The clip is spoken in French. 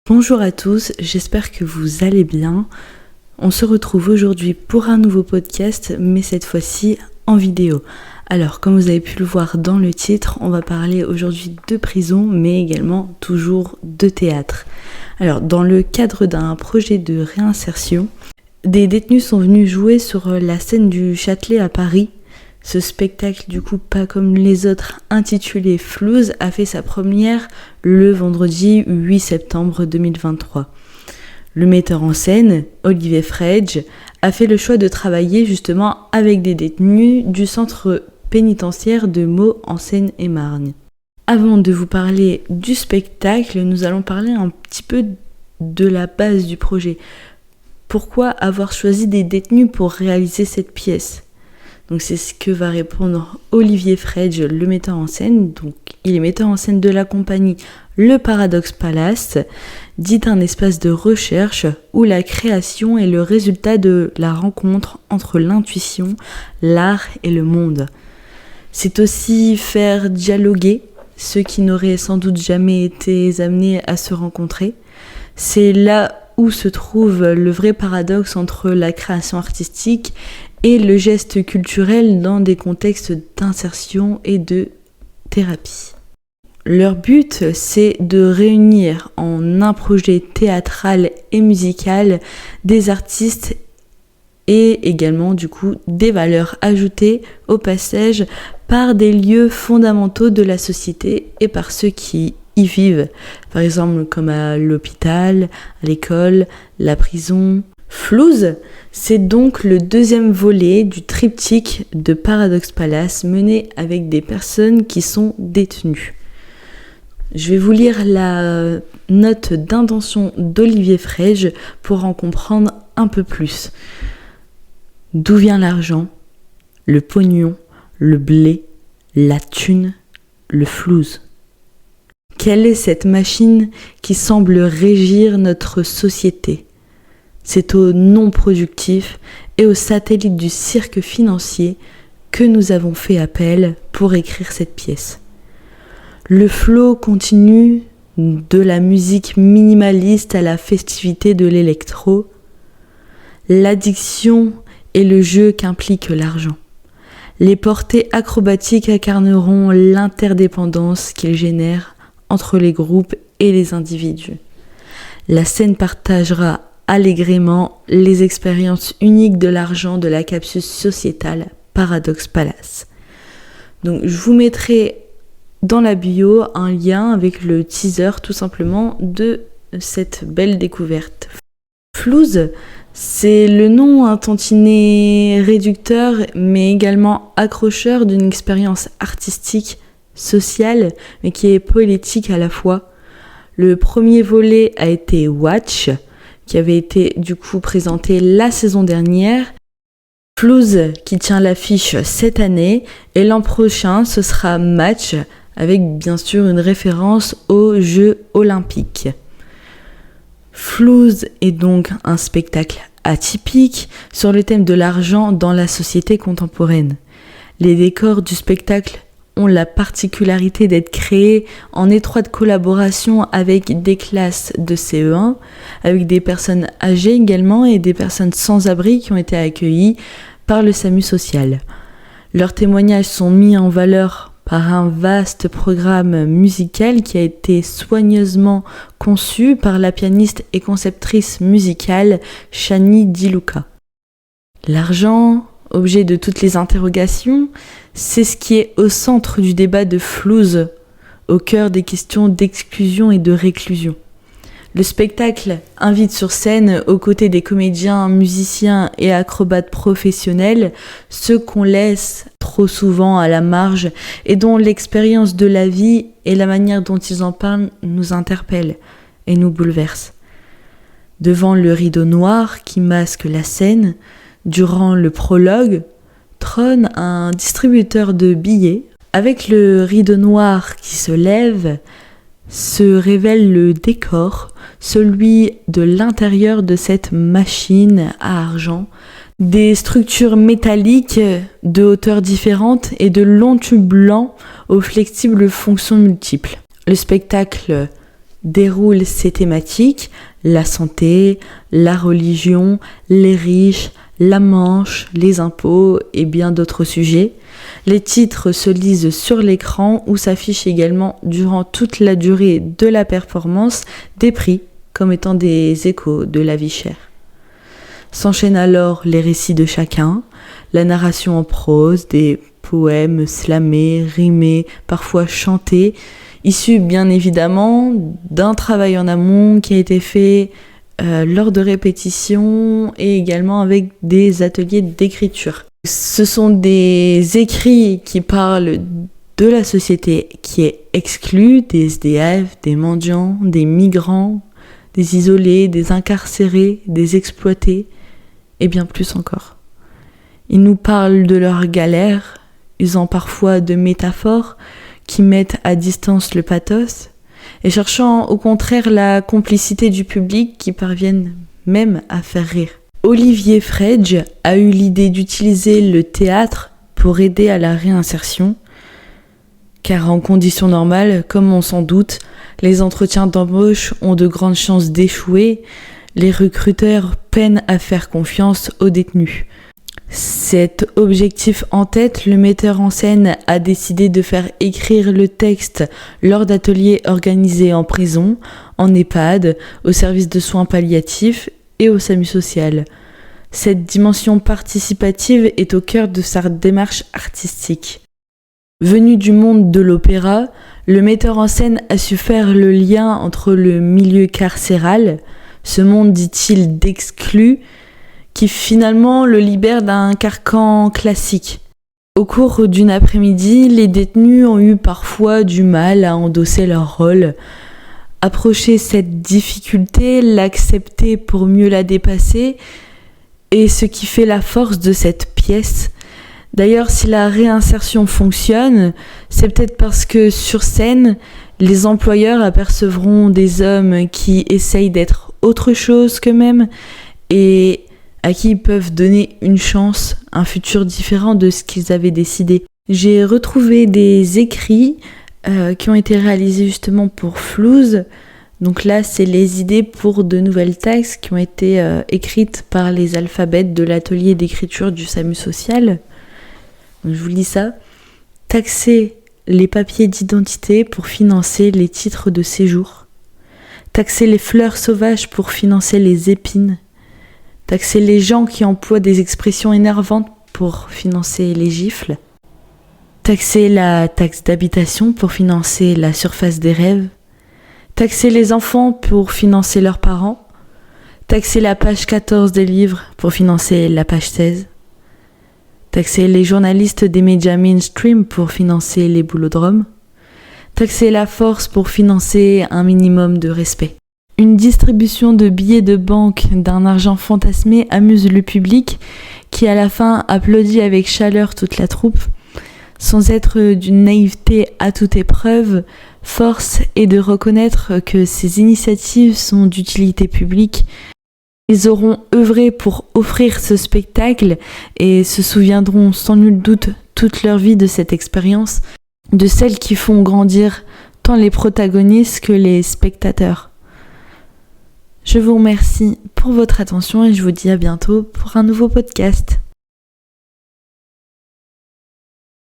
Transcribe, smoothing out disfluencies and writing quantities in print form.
Bonjour à tous, j'espère que vous allez bien. On se retrouve aujourd'hui pour un nouveau podcast, mais cette fois-ci en vidéo. Alors, comme vous avez pu le voir dans le titre, on va parler aujourd'hui de prison, mais également toujours de théâtre. Alors, dans le cadre d'un projet de réinsertion, des détenus sont venus jouer sur la scène du Châtelet à Paris. Ce spectacle, du coup, pas comme les autres, intitulé Flouze, a fait sa première le vendredi 8 septembre 2023. Le metteur en scène, Olivier Frege, a fait le choix de travailler justement avec des détenus du centre pénitentiaire de Meaux en Seine-et-Marne. Avant de vous parler du spectacle, nous allons parler un petit peu de la base du projet. Pourquoi avoir choisi des détenus pour réaliser cette pièce ? Donc c'est ce que va répondre Olivier Frege, le metteur en scène. Donc il est metteur en scène de la compagnie Le Paradoxe Palace, dit un espace de recherche où la création est le résultat de la rencontre entre l'intuition, l'art et le monde. C'est aussi faire dialoguer ceux qui n'auraient sans doute jamais été amenés à se rencontrer. C'est là où se trouve le vrai paradoxe entre la création artistique et le geste culturel dans des contextes d'insertion et de thérapie. Leur but, c'est de réunir en un projet théâtral et musical des artistes et également du coup des valeurs ajoutées au passage par des lieux fondamentaux de la société et par ceux qui y vivent, par exemple comme à l'hôpital, à l'école, la prison. Flouze, c'est donc le deuxième volet du triptyque de Paradoxe Palace mené avec des personnes qui sont détenues. Je vais vous lire la note d'intention d'Olivier Frege pour en comprendre un peu plus. D'où vient l'argent, le pognon, le blé, la thune, le flouze ? Quelle est cette machine qui semble régir notre société ? C'est au non-productif et aux satellites du cirque financier que nous avons fait appel pour écrire cette pièce. Le flot continu de la musique minimaliste à la festivité de l'électro, l'addiction et le jeu qu'implique l'argent. Les portées acrobatiques incarneront l'interdépendance qu'ils génèrent entre les groupes et les individus. La scène partagera allégrément les expériences uniques de l'argent de la capsule sociétale Paradoxe Palace. Donc je vous mettrai dans la bio un lien avec le teaser tout simplement de cette belle découverte. Flouze, c'est le nom un tantinet réducteur mais également accrocheur d'une expérience artistique, sociale mais qui est poétique à la fois. Le premier volet a été Watch, qui avait été du coup présenté la saison dernière. Flouze qui tient l'affiche cette année et l'an prochain ce sera Match avec bien sûr une référence aux Jeux Olympiques. Flouze est donc un spectacle atypique sur le thème de l'argent dans la société contemporaine. Les décors du spectacle ont la particularité d'être créés en étroite collaboration avec des classes de CE1, avec des personnes âgées également et des personnes sans abri qui ont été accueillies par le SAMU social. Leurs témoignages sont mis en valeur par un vaste programme musical qui a été soigneusement conçu par la pianiste et conceptrice musicale Shani Diluca. L'argent, objet de toutes les interrogations, c'est ce qui est au centre du débat de Flouze, au cœur des questions d'exclusion et de réclusion. Le spectacle invite sur scène, aux côtés des comédiens, musiciens et acrobates professionnels, ceux qu'on laisse trop souvent à la marge et dont l'expérience de la vie et la manière dont ils en parlent nous interpellent et nous bouleversent. Devant le rideau noir qui masque la scène, durant le prologue, trône un distributeur de billets. Avec le rideau noir qui se lève, se révèle le décor, celui de l'intérieur de cette machine à argent, des structures métalliques de hauteurs différentes et de longs tubes blancs aux flexibles fonctions multiples. Le spectacle déroule ses thématiques, la santé, la religion, les riches, la Manche, les impôts et bien d'autres sujets. Les titres se lisent sur l'écran ou s'affichent également durant toute la durée de la performance des prix comme étant des échos de la vie chère. S'enchaînent alors les récits de chacun, la narration en prose, des poèmes slamés, rimés, parfois chantés, issus bien évidemment d'un travail en amont qui a été fait lors de répétitions et également avec des ateliers d'écriture. Ce sont des écrits qui parlent de la société qui est exclue, des SDF, des mendiants, des migrants, des isolés, des incarcérés, des exploités et bien plus encore. Ils nous parlent de leurs galères, usant parfois de métaphores qui mettent à distance le pathos et cherchant au contraire la complicité du public qui parviennent même à faire rire. Olivier Frege a eu l'idée d'utiliser le théâtre pour aider à la réinsertion, car en conditions normales, comme on s'en doute, les entretiens d'embauche ont de grandes chances d'échouer, les recruteurs peinent à faire confiance aux détenus. Cet objectif en tête, le metteur en scène a décidé de faire écrire le texte lors d'ateliers organisés en prison, en EHPAD, au service de soins palliatifs et au SAMU social. Cette dimension participative est au cœur de sa démarche artistique. Venu du monde de l'opéra, le metteur en scène a su faire le lien entre le milieu carcéral, ce monde, dit-il, d'exclus, qui finalement le libère d'un carcan classique. Au cours d'une après-midi, les détenus ont eu parfois du mal à endosser leur rôle. Approcher cette difficulté, l'accepter pour mieux la dépasser, est ce qui fait la force de cette pièce. D'ailleurs, si la réinsertion fonctionne, c'est peut-être parce que sur scène, les employeurs apercevront des hommes qui essayent d'être autre chose qu'eux-mêmes et à qui ils peuvent donner une chance, un futur différent de ce qu'ils avaient décidé. J'ai retrouvé des écrits qui ont été réalisés justement pour Flouze. Donc là, c'est les idées pour de nouvelles taxes qui ont été écrites par les alphabètes de l'atelier d'écriture du SAMU social. Donc, je vous lis ça. Taxer les papiers d'identité pour financer les titres de séjour. Taxer les fleurs sauvages pour financer les épines. Taxer les gens qui emploient des expressions énervantes pour financer les gifles. Taxer la taxe d'habitation pour financer la surface des rêves. Taxer les enfants pour financer leurs parents. Taxer la page 14 des livres pour financer la page 16. Taxer les journalistes des médias mainstream pour financer les boulodromes. Taxer la force pour financer un minimum de respect. Une distribution de billets de banque d'un argent fantasmé amuse le public qui à la fin applaudit avec chaleur toute la troupe. Sans être d'une naïveté à toute épreuve, force est de reconnaître que ces initiatives sont d'utilité publique. Ils auront œuvré pour offrir ce spectacle et se souviendront sans nul doute toute leur vie de cette expérience, de celles qui font grandir tant les protagonistes que les spectateurs. Je vous remercie pour votre attention et je vous dis à bientôt pour un nouveau podcast.